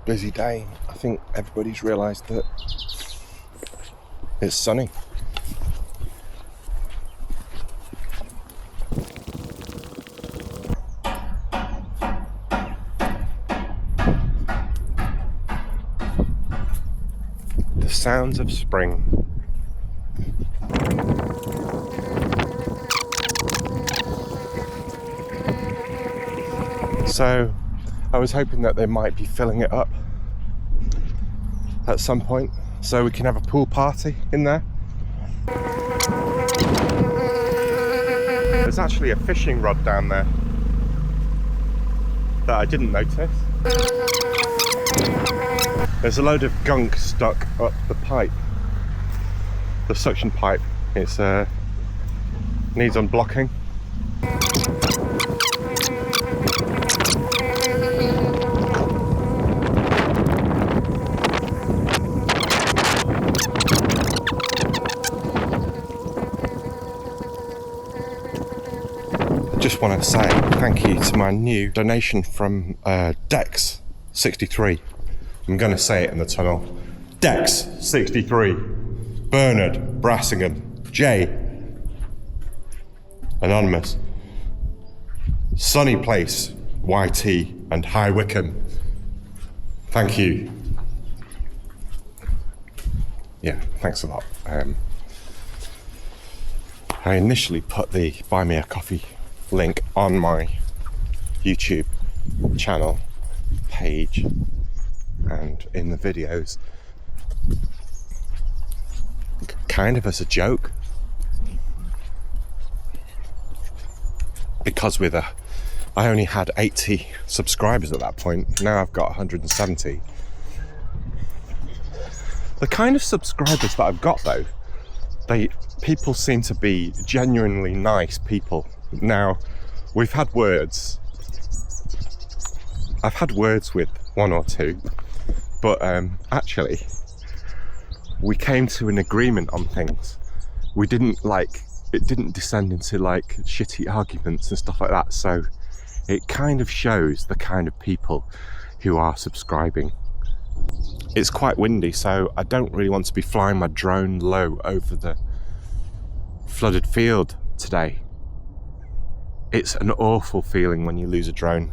busy day. I think everybody's realised that it's sunny. The sounds of spring. So I was hoping that they might be filling it up at some point so we can have a pool party in there. There's actually a fishing rod down there that I didn't notice. There's a load of gunk stuck up the pipe, the suction pipe. It's needs unblocking. Just want to say thank you to my new donation from Dex63. I'm going to say it in the tunnel. Dex63. Bernard Brassingham. J. Anonymous. Sunny Place, YT, and High Wycombe. Thank you. Yeah, thanks a lot. I initially put the Buy Me a Coffee link on my YouTube channel page and in the videos kind of as a joke, because I only had 80 subscribers at that point. Now I've got 170. The kind of subscribers that I've got though, people seem to be genuinely nice people. Now, I've had words with one or two, but actually we came to an agreement on things. It didn't descend into like shitty arguments and stuff like that, so it kind of shows the kind of people who are subscribing. It's quite windy, so I don't really want to be flying my drone low over the flooded field today. It's an awful feeling when you lose a drone.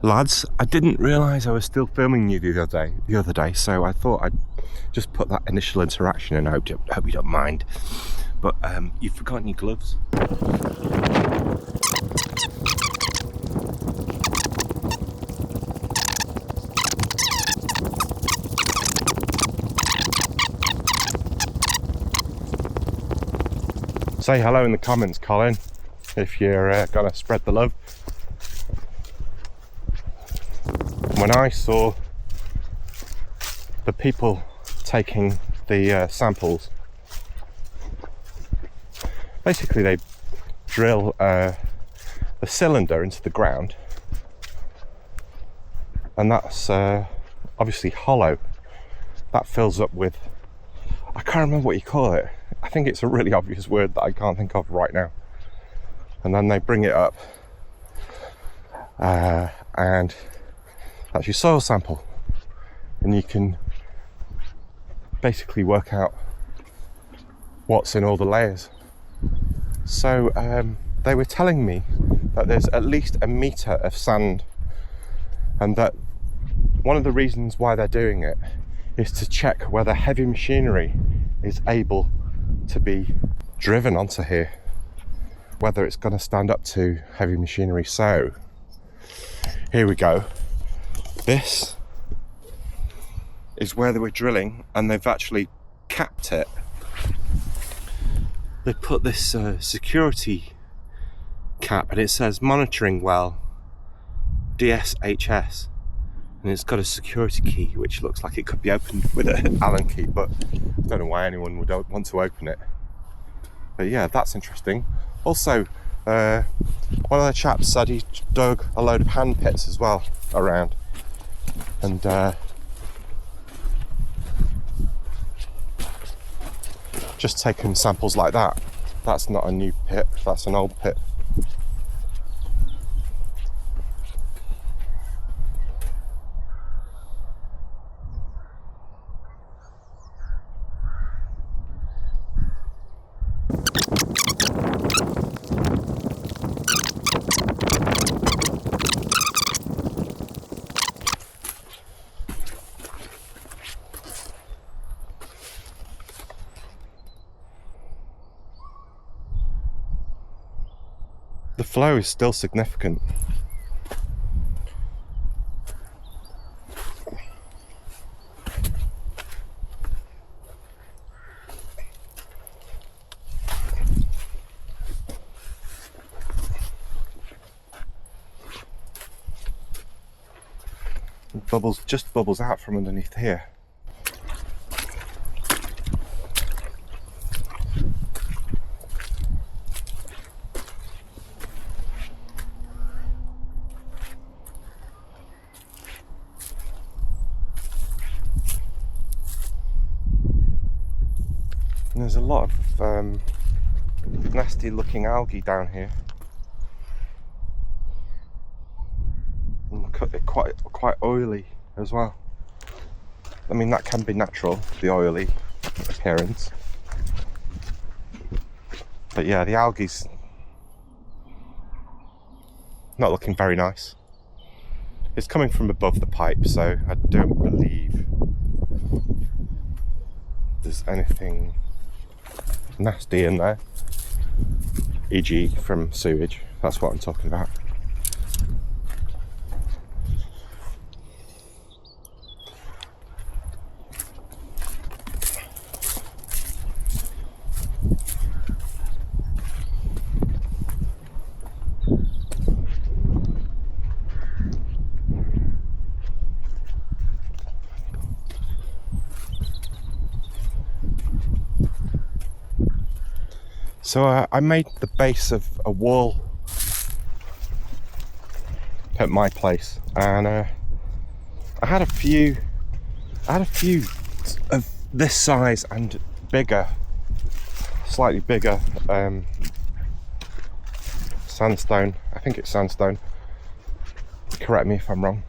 Lads, I didn't realise I was still filming you the other day, so I thought I'd just put that initial interaction in. I hope you don't mind. But you've forgotten your gloves. Say hello in the comments, Colin, if you're gonna spread the love. When I saw the people taking the samples, basically they drill the cylinder into the ground, and that's obviously hollow. That fills up with, I can't remember what you call it. I think it's a really obvious word that I can't think of right now. And then they bring it up, and that's your soil sample, and you can basically work out what's in all the layers. So they were telling me that there's at least a metre of sand, and that one of the reasons why they're doing it is to check whether heavy machinery is able to be driven onto here, whether it's going to stand up to heavy machinery. So here we go. This is where they were drilling, and they've actually capped it. They put this security cap, and it says monitoring well DSHS, and it's got a security key which looks like it could be opened with an Allen key, but I don't know why anyone would want to open it. But yeah, that's interesting. Also, one of the chaps said he dug a load of hand pits as well around, and just taking samples like that. That's not a new pit, that's an old pit. flow is still significant. Just bubbles out from underneath here. And there's a lot of nasty looking algae down here. And quite oily as well. I mean, that can be natural, the oily appearance. But yeah, the algae's not looking very nice. It's coming from above the pipe, so I don't believe there's anything nasty in there, e.g. from sewage. That's what I'm talking about. So I made the base of a wall at my place, and I had a few of this size and bigger, slightly bigger sandstone. I think it's sandstone. Correct me if I'm wrong.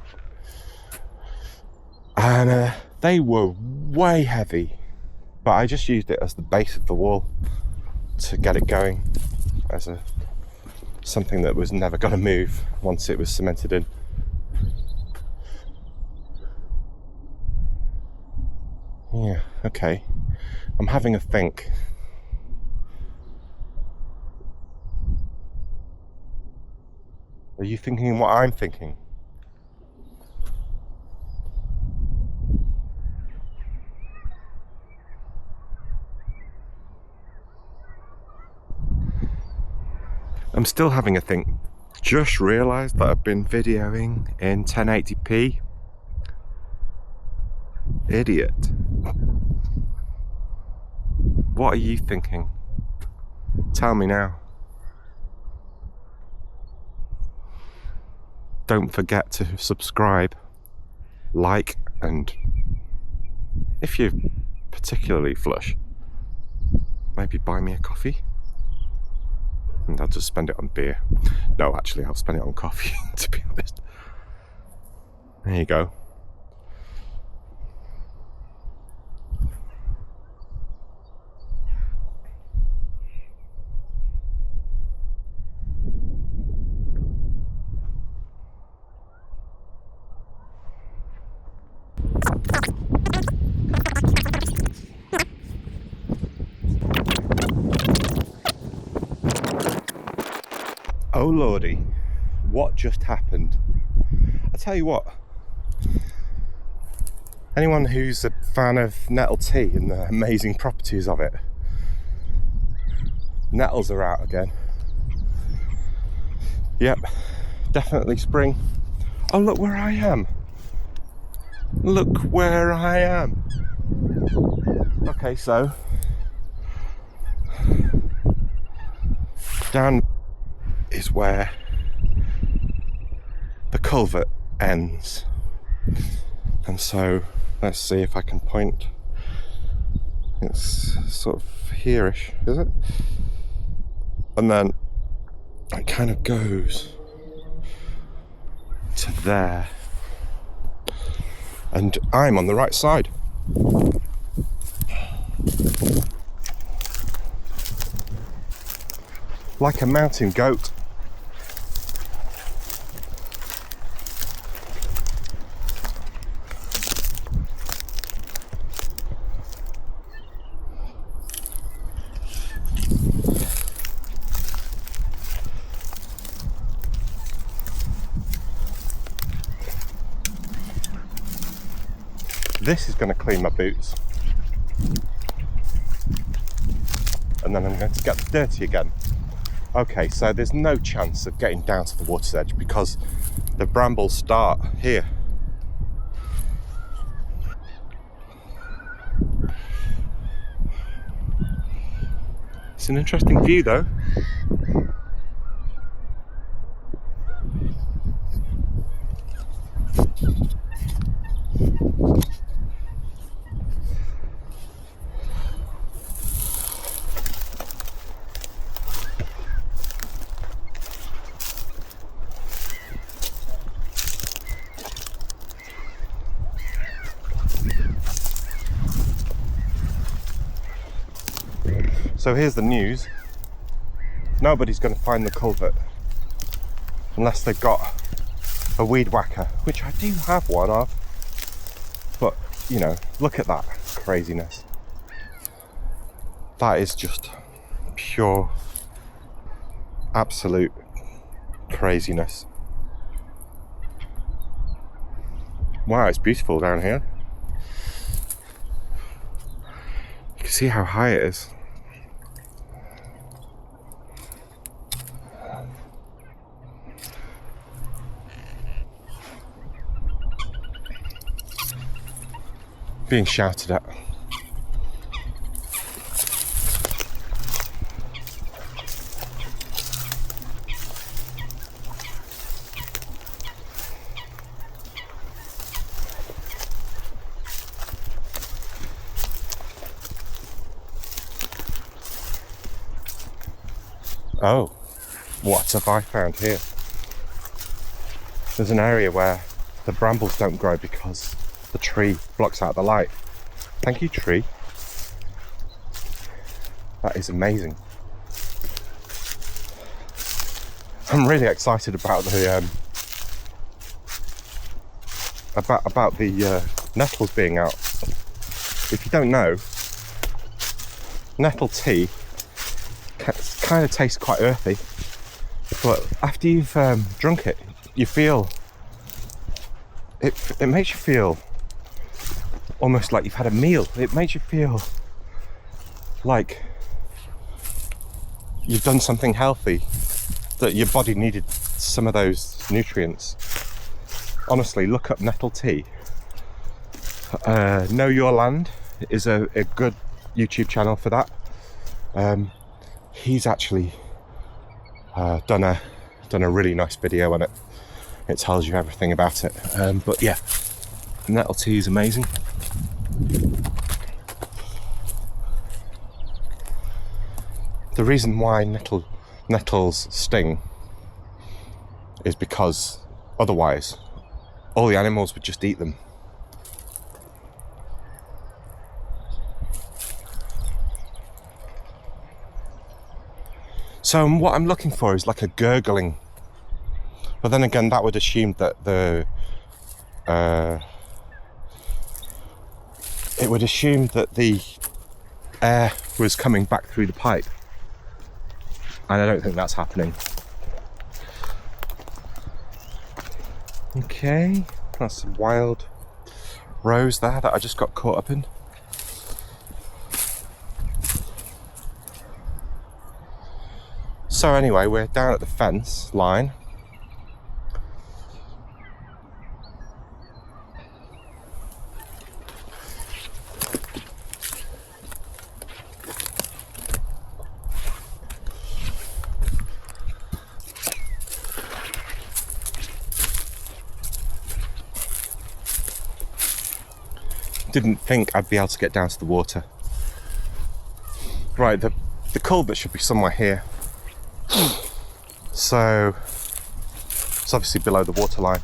And they were way heavy, but I just used it as the base of the wall to get it going as something that was never going to move once it was cemented in. Yeah, okay. I'm having a think. Are you thinking what I'm thinking? I'm still having a think. Just realised that I've been videoing in 1080p. Idiot. What are you thinking? Tell me now. Don't forget to subscribe, like, and if you're particularly flush, maybe buy me a coffee. And I'll just spend it on beer. No, actually, I'll spend it on coffee, to be honest. There you go. Oh lordy, what just happened? I tell you what, anyone who's a fan of nettle tea and the amazing properties of it, nettles are out again. Yep, definitely spring. Oh, look where I am. Look where I am. Okay, so down is where the culvert ends, and so let's see if I can point. It's sort of here-ish, is it? And then it kind of goes to there, and I'm on the right side. Like a mountain goat. This is going to clean my boots. And then I'm going to get dirty again. Okay, so there's no chance of getting down to the water's edge because the brambles start here. It's an interesting view though. So here's the news. Nobody's going to find the culvert unless they've got a weed whacker, which I do have one of. But, you know, look at that craziness. That is just pure, absolute craziness. Wow, it's beautiful down here. You can see how high it is. Being shouted at. Oh, what have I found here? There's an area where the brambles don't grow because the tree blocks out the light. Thank you, tree. That is amazing. I'm really excited about the nettles being out. If you don't know, nettle tea kind of tastes quite earthy, but after you've drunk it, you feel it makes you feel almost like you've had a meal. It makes you feel like you've done something healthy, that your body needed some of those nutrients. Honestly, look up nettle tea. Know Your Land is a good YouTube channel for that. He's actually done a really nice video on it. It tells you everything about it. But yeah, nettle tea is amazing. The reason why nettles sting is because otherwise all the animals would just eat them. So what I'm looking for is like a gurgling, but then again that would assume that the it would assume that the air was coming back through the pipe, and I don't think that's happening. Okay, that's some wild rose there that I just got caught up in. So anyway, we're down at the fence line. Didn't think I'd be able to get down to the water. Right, the culvert should be somewhere here. So it's obviously below the water line.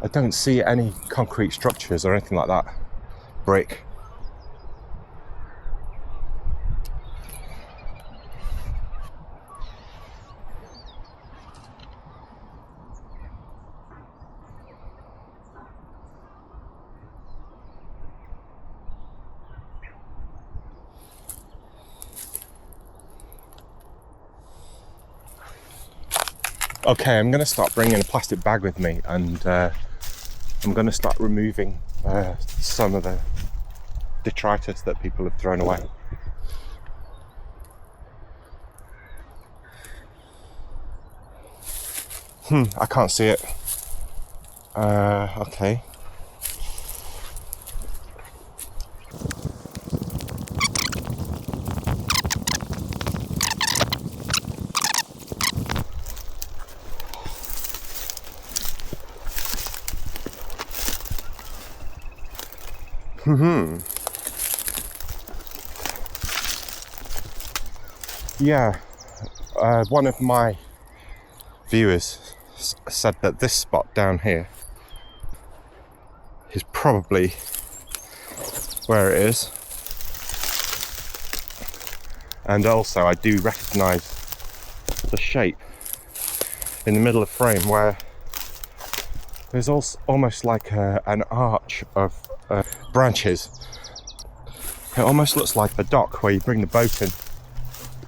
I don't see any concrete structures or anything like that. Brick. Okay, I'm gonna start bringing a plastic bag with me, and I'm gonna start removing some of the detritus that people have thrown away. I can't see it. Okay. Yeah, one of my viewers said that this spot down here is probably where it is, and also I do recognise the shape in the middle of frame where there's also almost like an arch of branches. It almost looks like the dock where you bring the boat in,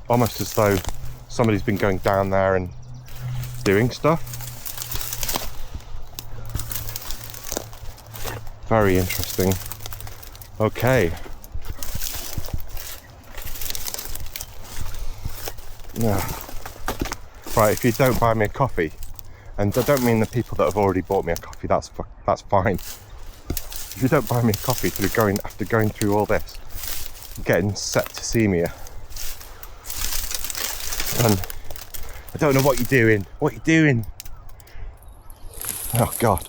almost as though somebody's been going down there and doing stuff. Very interesting. Okay. Yeah. Right, if you don't buy me a coffee, and I don't mean the people that have already bought me a coffee, that's fine. If you don't buy me a coffee after going through all this, getting set to see me, and I don't know what you're doing. What you doing? Oh God.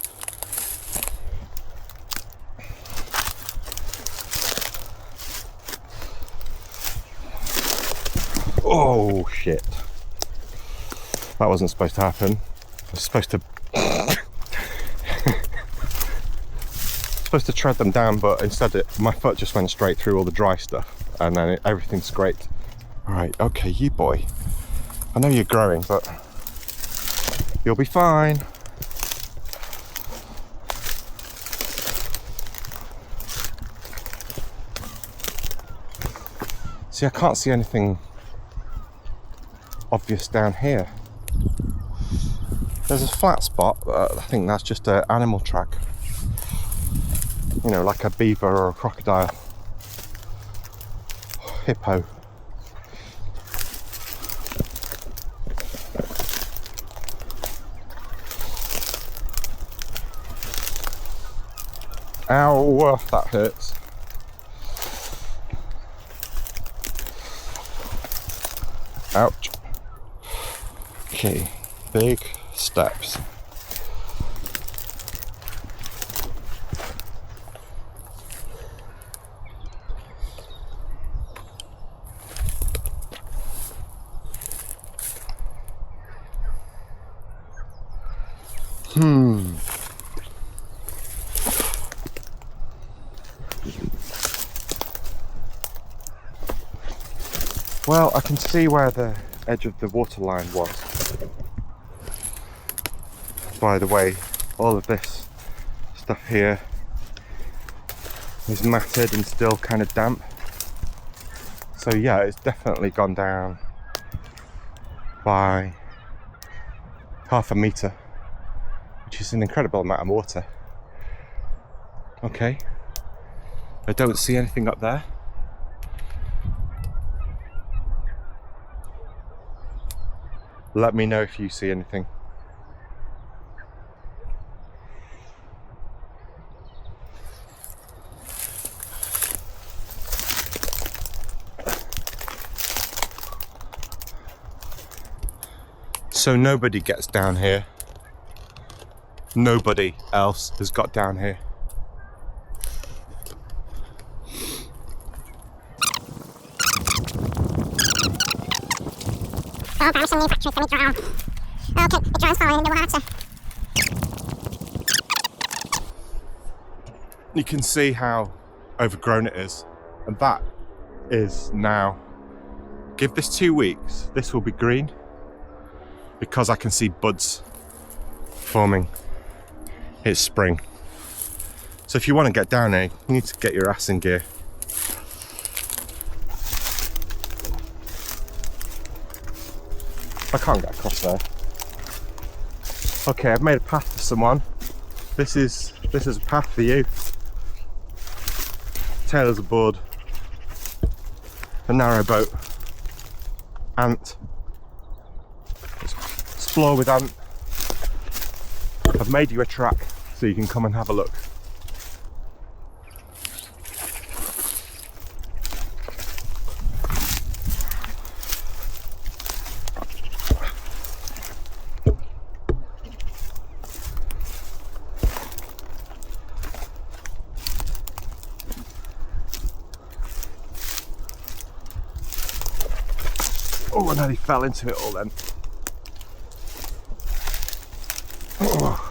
Oh shit. That wasn't supposed to happen. I was supposed to tread them down, but instead my foot just went straight through all the dry stuff, and then everything scraped. Alright, okay, you boy. I know you're growing, but you'll be fine. See, I can't see anything obvious down here. There's a flat spot, but I think that's just an animal track. You know, like a beaver or a crocodile. Hippo. Ow, that hurts. Ouch. Okay, big steps. Well, I can see where the edge of the water line was. By the way, all of this stuff here is matted and still kind of damp. So yeah, it's definitely gone down by half a metre, which is an incredible amount of water. Okay, I don't see anything up there. Let me know if you see anything. So nobody gets down here. Nobody else has got down here. Oh, permission new factory, can we drown? Okay, the drone's falling in the water. You can see how overgrown it is, and that is now, give this 2 weeks, this will be green, because I can see buds forming. It's spring. So if you want to get down here, you need to get your ass in gear. I can't get across there. Okay, I've made a path for someone. This is a path for you. Tailors aboard. A narrow boat. Ant. Explore with Ant. I've made you a track so you can come and have a look. Oh, I nearly fell into it all then. Oh.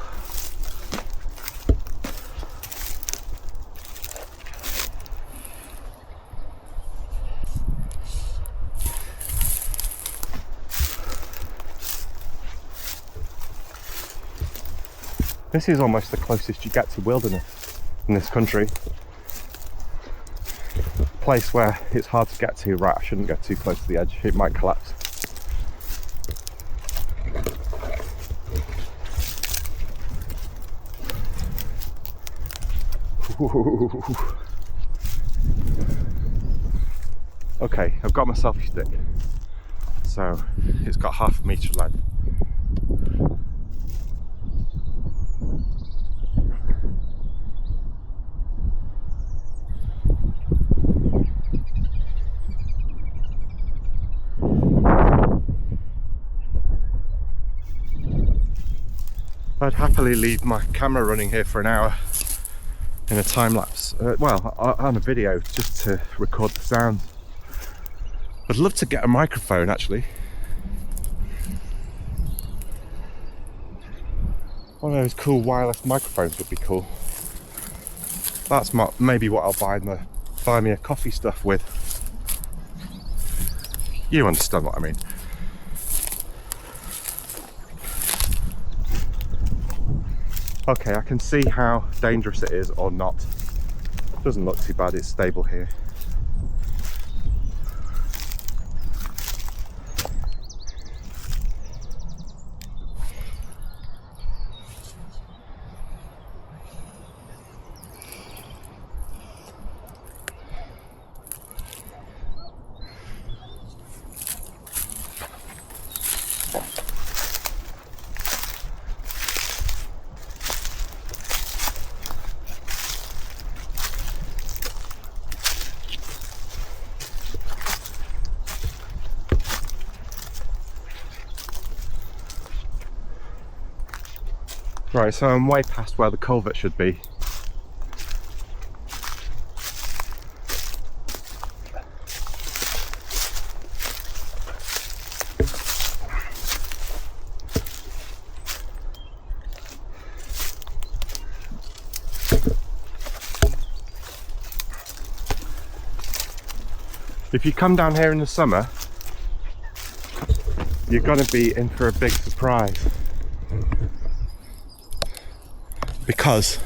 This is almost the closest you get to wilderness in this country. Place where it's hard to get to. Right, I shouldn't get too close to the edge, it might collapse. Ooh. Okay, I've got my selfie stick, so it's got 1/2 metre length. I'd happily leave my camera running here for an hour in a time lapse, on a video, just to record the sounds. I'd love to get a microphone actually. One of those cool wireless microphones would be cool. That's maybe what I'll buy me a coffee stuff with. You understand what I mean. Okay, I can see how dangerous it is or not. Doesn't look too bad, it's stable here. Right, so I'm way past where the culvert should be. If you come down here in the summer, you're going to be in for a big surprise. Because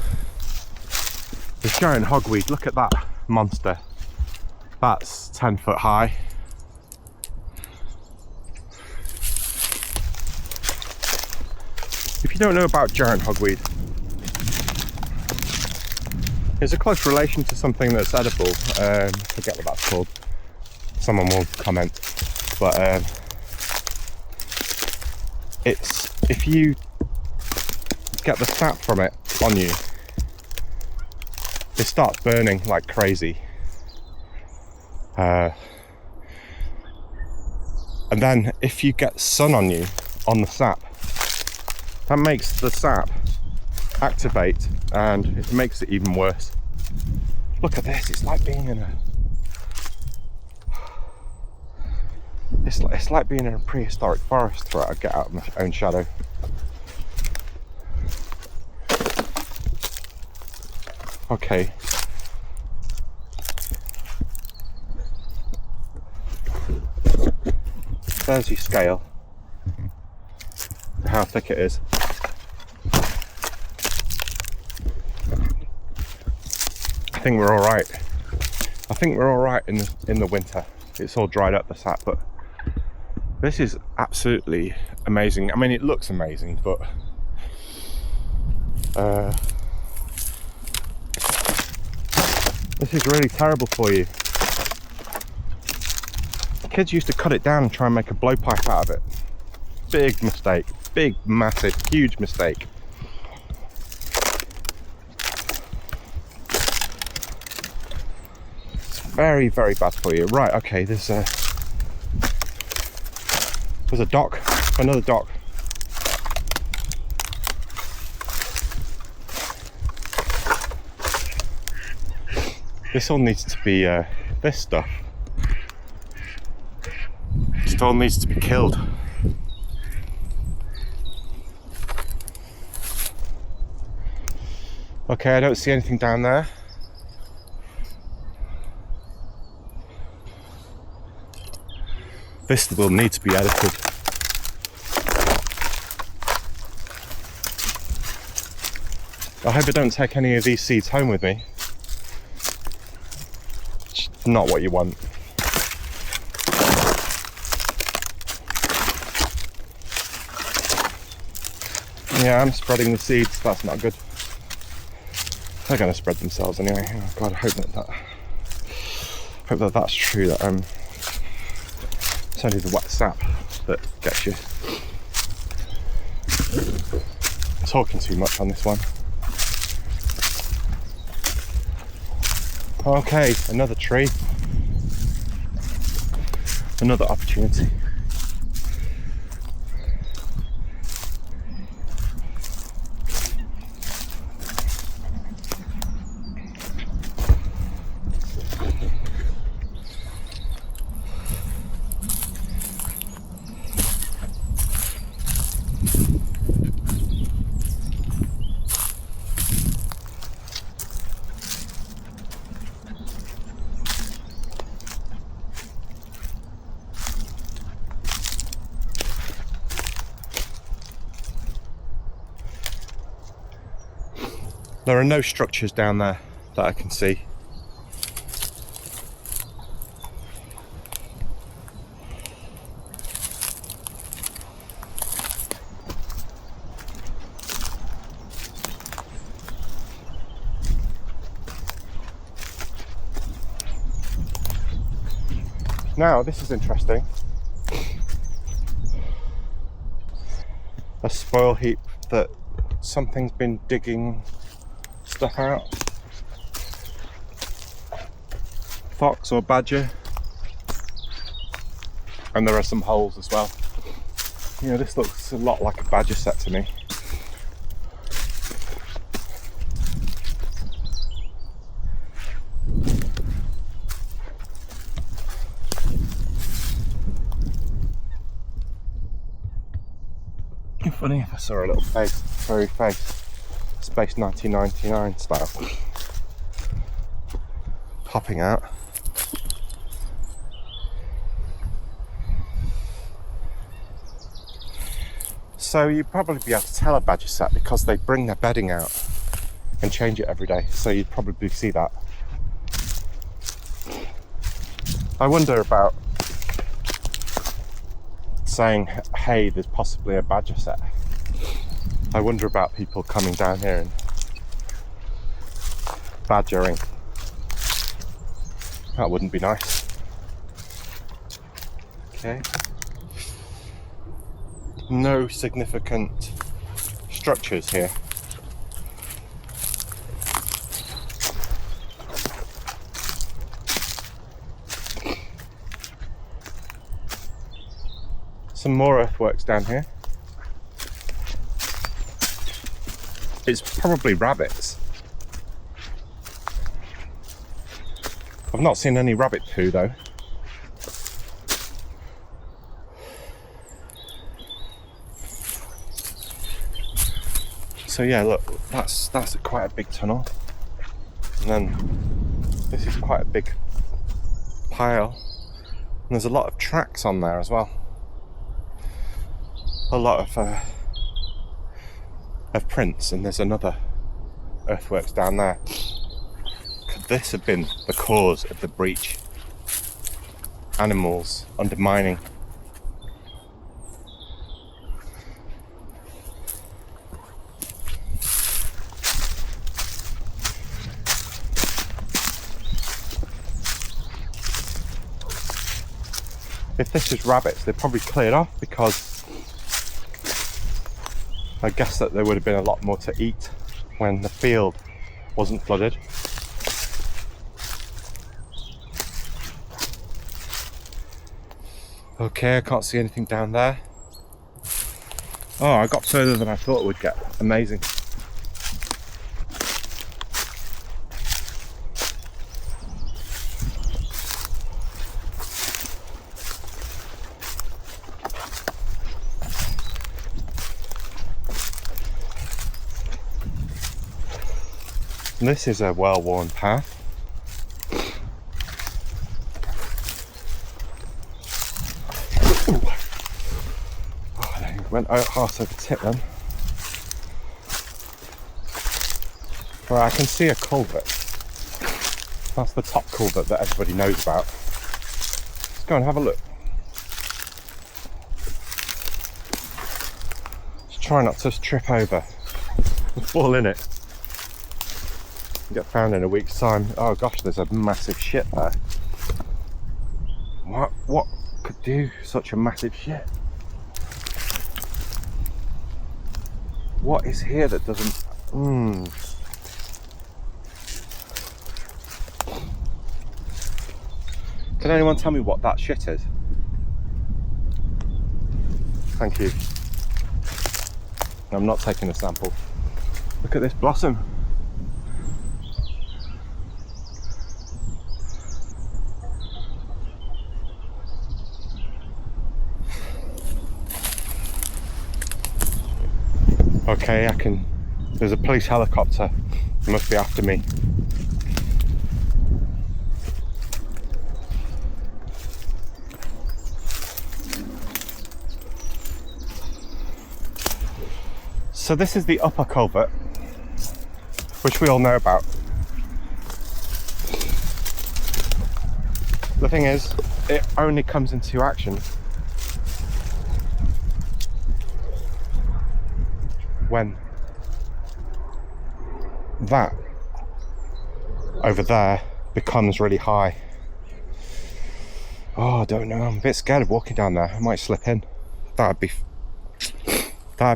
there's giant hogweed. Look at that monster. That's 10 foot high. If you don't know about giant hogweed, it's a close relation to something that's edible. I forget what that's called. Someone will comment. But it's, if you get the sap from it on you, it starts burning like crazy. And then if you get sun on you, on the sap, that makes the sap activate and it makes it even worse. Look at this, it's like being in a... It's like being in a prehistoric forest. Right, I'll get out of my own shadow. Okay. There's your scale. How thick it is. I think we're all right. I think we're all right in the winter. It's all dried up, the sap, but this is absolutely amazing. I mean, it looks amazing, but This is really terrible for you. Kids used to cut it down and try and make a blowpipe out of it. Big mistake. Big, massive, huge mistake. It's very, very bad for you. Right, okay, there's a dock, another dock. This all needs to be, this stuff. It all needs to be killed. Okay, I don't see anything down there. This will need to be edited. I hope I don't take any of these seeds home with me. It's not what you want. Yeah, I'm spreading the seeds. That's not good. They're going to spread themselves anyway. Oh God, I hope that that's true. That it's only the wet sap that gets you. I'm talking too much on this one. Okay, another tree. Another opportunity. There are no structures down there that I can see. Now, this is interesting. A spoil heap that something's been digging stuff out. Fox or badger. And there are some holes as well. You know, this looks a lot like a badger set to me. It'd be funny if I saw a little face, furry face. Space 1999 style popping out. So you'd probably be able to tell a badger set because they bring their bedding out and change it every day, so you'd probably see that. I wonder about saying, hey, there's possibly a badger set. I wonder about people coming down here and badgering. That wouldn't be nice. Okay. No significant structures here. Some more earthworks down here. It's probably rabbits. I've not seen any rabbit poo though. So yeah, look, that's quite a big tunnel. And then this is quite a big pile. And there's a lot of tracks on there as well. A lot of prints, and there's another earthworks down there. Could this have been the cause of the breach? Animals undermining. if this is rabbits, they probably cleared off because I guess that there would have been a lot more to eat when the field wasn't flooded. Okay, I can't see anything down there. Oh, I got further than I thought it would get. Amazing. This is a well-worn path. Ooh. Oh, I think it went half over tip then. Right, I can see a culvert. That's the top culvert that everybody knows about. Let's go and have a look. Just try not to trip over and fall in it. Get found in a week's time. Oh gosh, there's a massive shit there. What could do such a massive shit? What is here that doesn't... Can anyone tell me what that shit is? Thank you. I'm not taking a sample. Look at this blossom. Okay, there's a police helicopter. It must be after me. So this is the upper culvert, which we all know about. The thing is, it only comes into action when that over there becomes really high. Oh, I don't know. I'm a bit scared of walking down there. I might slip in. That'd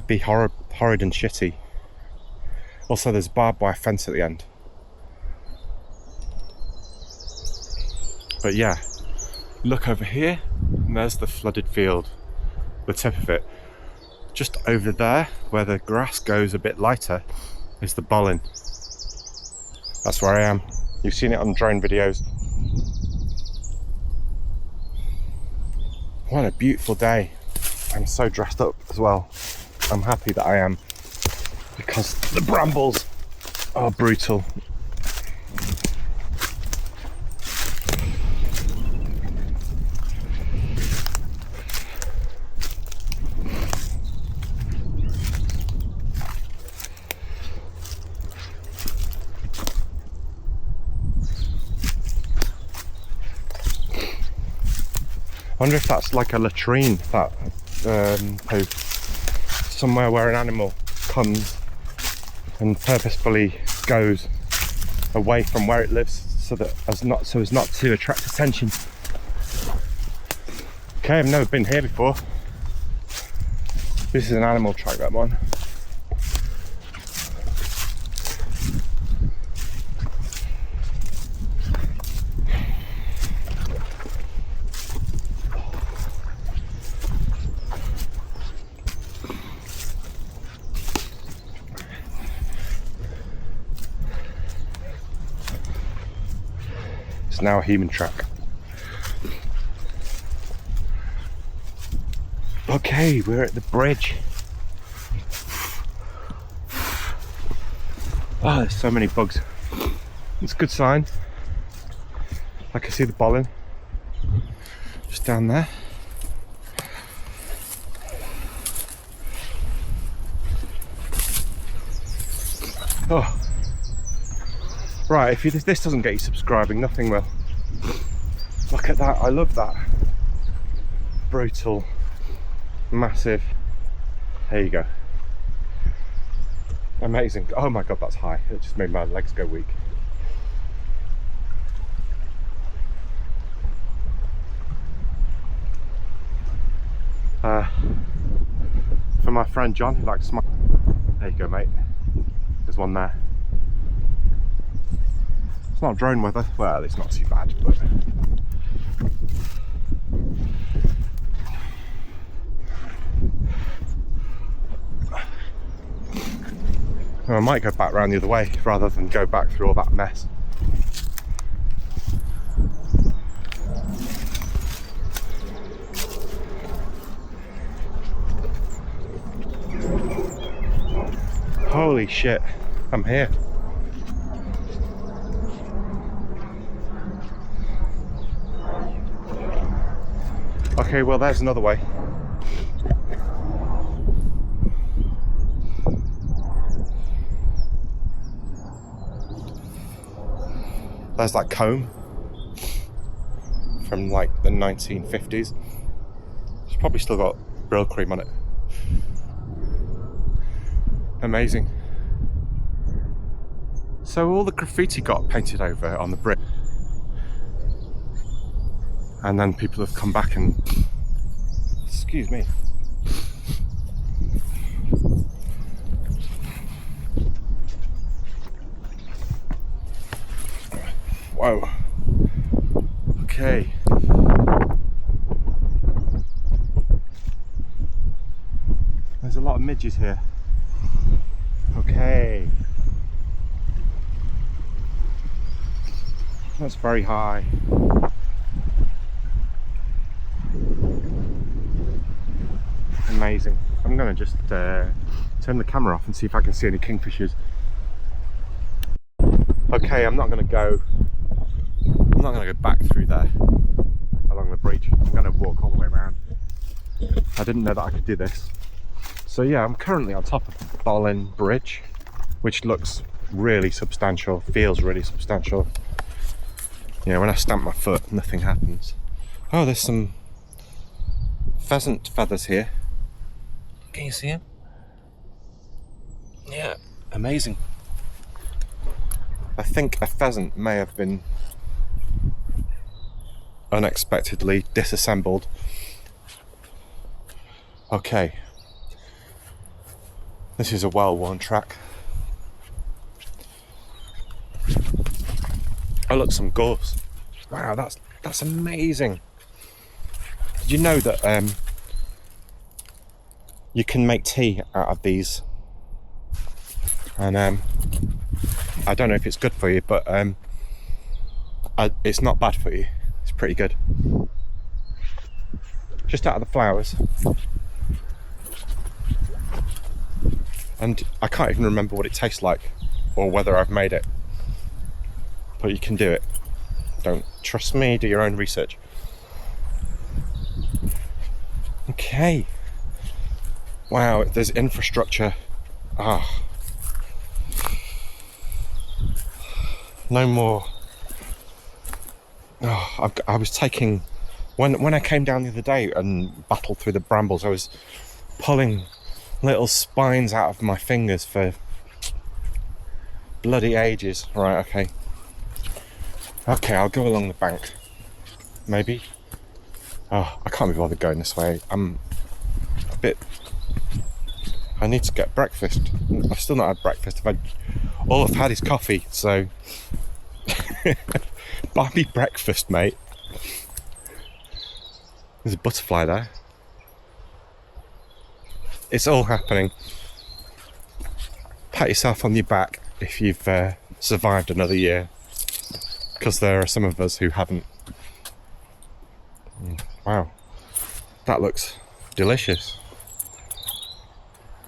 be horrid and shitty. Also, there's a barbed wire fence at the end. But yeah, look over here, and there's the flooded field, the tip of it. Just over there, where the grass goes a bit lighter, is the bollin. That's where I am. You've seen it on drone videos. What a beautiful day. I'm so dressed up as well. I'm happy that I am, because the brambles are brutal. I wonder if that's like a latrine, that poo. Somewhere where an animal comes and purposefully goes away from where it lives so as not to attract attention. Okay, I've never been here before. This is an animal track, that one. It's now a human track. Okay, we're at the bridge. Oh, there's so many bugs. It's a good sign. I can see the bollin just down there. Oh. Right, if this doesn't get you subscribing, nothing will. Look at that, I love that. Brutal, massive. There you go. Amazing. Oh my god, that's high. It just made my legs go weak. For my friend John, who likes smile. There you go, mate. There's one there. It's not drone weather. Well, it's not too bad, but I might go back round the other way rather than go back through all that mess. Holy shit, I'm here. Okay, well there's another way. There's that comb from like the 1950s. It's probably still got Brill cream on it. Amazing. So all the graffiti got painted over on the brick, and then people have come back and, excuse me, whoa, okay. There's a lot of midges here. Okay. That's very high. Amazing. I'm gonna just turn the camera off and see if I can see any kingfishers. Okay, I'm not gonna go back through there along the bridge. I'm gonna walk all the way around. I didn't know that I could do this. So yeah, I'm currently on top of the Boleyn Bridge, which looks really substantial, feels really substantial. You know, when I stamp my foot, nothing happens. Oh, there's some pheasant feathers here. Can you see them? Yeah, amazing. I think a pheasant may have been unexpectedly disassembled. Okay. This is a well-worn track. Oh look, some gorse. Wow, that's amazing. Did you know that you can make tea out of these? And I don't know if it's good for you, but it's not bad for you. It's pretty good. Just out of the flowers. And I can't even remember what it tastes like or whether I've made it. But you can do it. Don't trust me, do your own research. Okay. Wow, there's infrastructure. Ah. No more. Oh, I was taking, when I came down the other day and battled through the brambles, I was pulling little spines out of my fingers for bloody ages. Right, okay. Okay, I'll go along the bank. Maybe. Oh, I can't be bothered going this way. I'm a bit... I need to get breakfast. I've still not had breakfast. All I've had is coffee, so... Buy me breakfast, mate. There's a butterfly there. It's all happening. Pat yourself on your back if you've survived another year, because there are some of us who haven't. Wow, that looks delicious.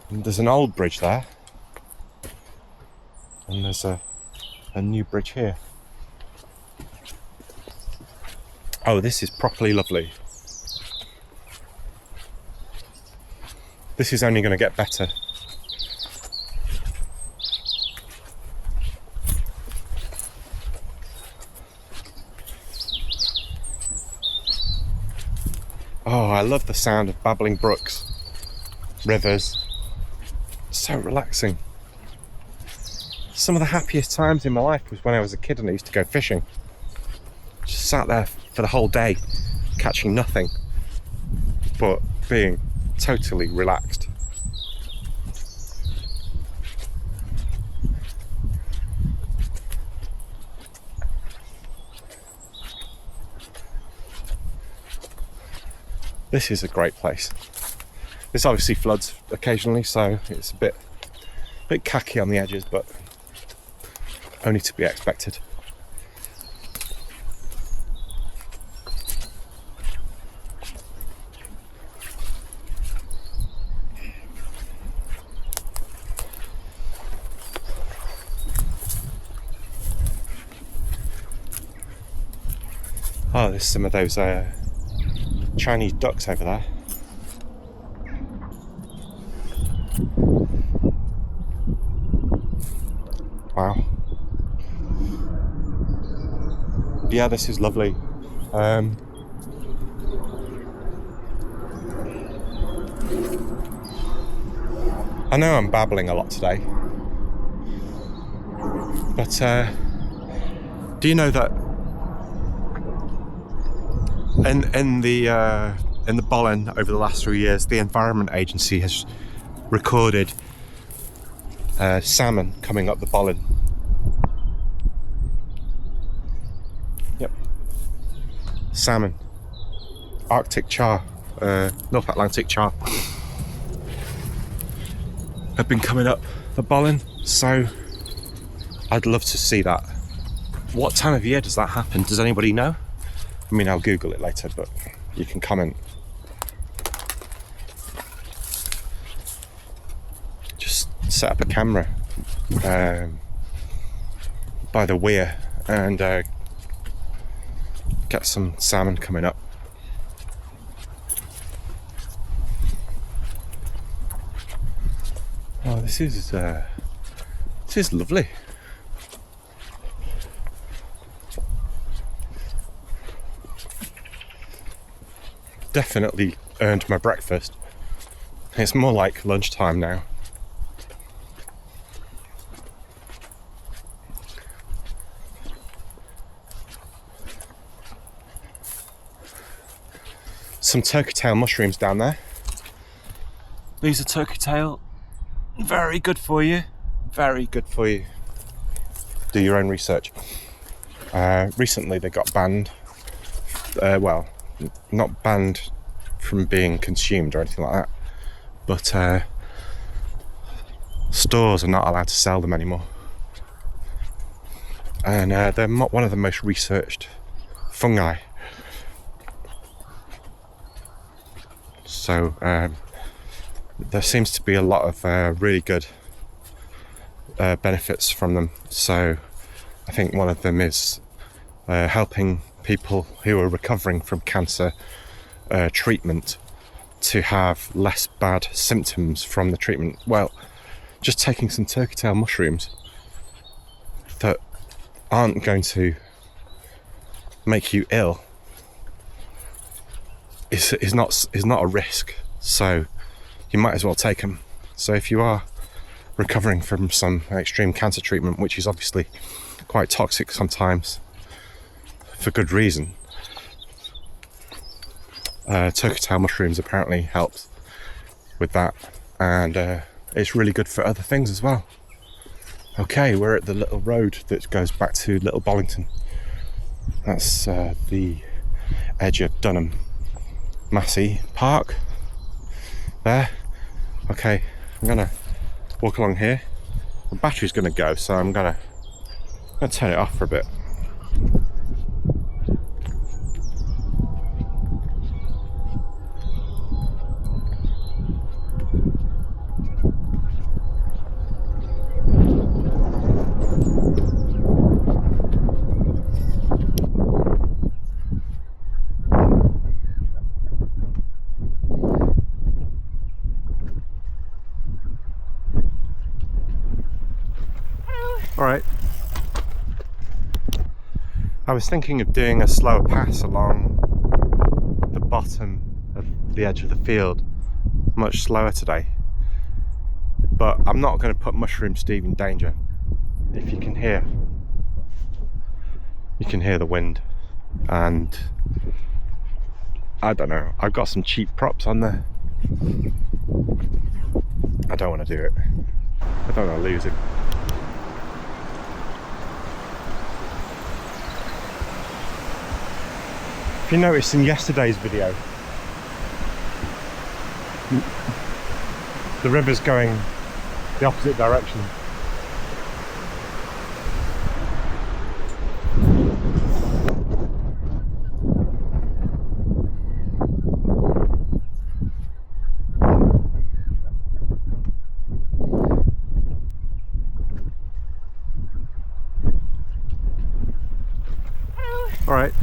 And there's an old bridge there, and there's a new bridge here. Oh, this is properly lovely. This is only going to get better. Oh, I love the sound of babbling brooks, rivers. So relaxing. Some of the happiest times in my life was when I was a kid and I used to go fishing. Just sat there for the whole day, catching nothing. But being totally relaxed. This is a great place. This obviously floods occasionally, so it's a bit khaki on the edges, but only to be expected. Oh, there's some of those Chinese ducks over there. Wow. Yeah, this is lovely. I know I'm babbling a lot today, but do you know that in the Bollin over the last 3 years, the Environment Agency has recorded salmon coming up the Bollin. Yep. Salmon. Arctic char. North Atlantic char. Have been coming up the Bollin, so I'd love to see that. What time of year does that happen? Does anybody know? I mean, I'll Google it later, but you can comment. Just set up a camera by the weir and get some salmon coming up. Oh, this is lovely. Definitely earned my breakfast. It's more like lunchtime now. Some turkey tail mushrooms down there. These are turkey tail. Very good for you. Very good for you. Do your own research. Recently they got banned. Well, not banned from being consumed or anything like that, but stores are not allowed to sell them anymore. And they're one of the most researched fungi. So there seems to be a lot of really good benefits from them. So I think one of them is helping people who are recovering from cancer treatment to have less bad symptoms from the treatment. Well, just taking some turkey tail mushrooms that aren't going to make you ill is not a risk, so you might as well take them. So if you are recovering from some extreme cancer treatment, which is obviously quite toxic sometimes for good reason, turkey tail mushrooms apparently helps with that, and it's really good for other things as well. Okay, we're at the little road that goes back to Little Bollington. That's the edge of Dunham Massey Park there. Okay, I'm gonna walk along here. The battery's gonna go, so I'm gonna turn it off for a bit. Alright. I was thinking of doing a slower pass along the bottom of the edge of the field, much slower today. But I'm not going to put Mushroom Steve in danger. If you can hear the wind, and I don't know, I've got some cheap props on the I don't want to do it. I don't want to lose him. If you noticed in yesterday's video, the river's going the opposite direction. All right.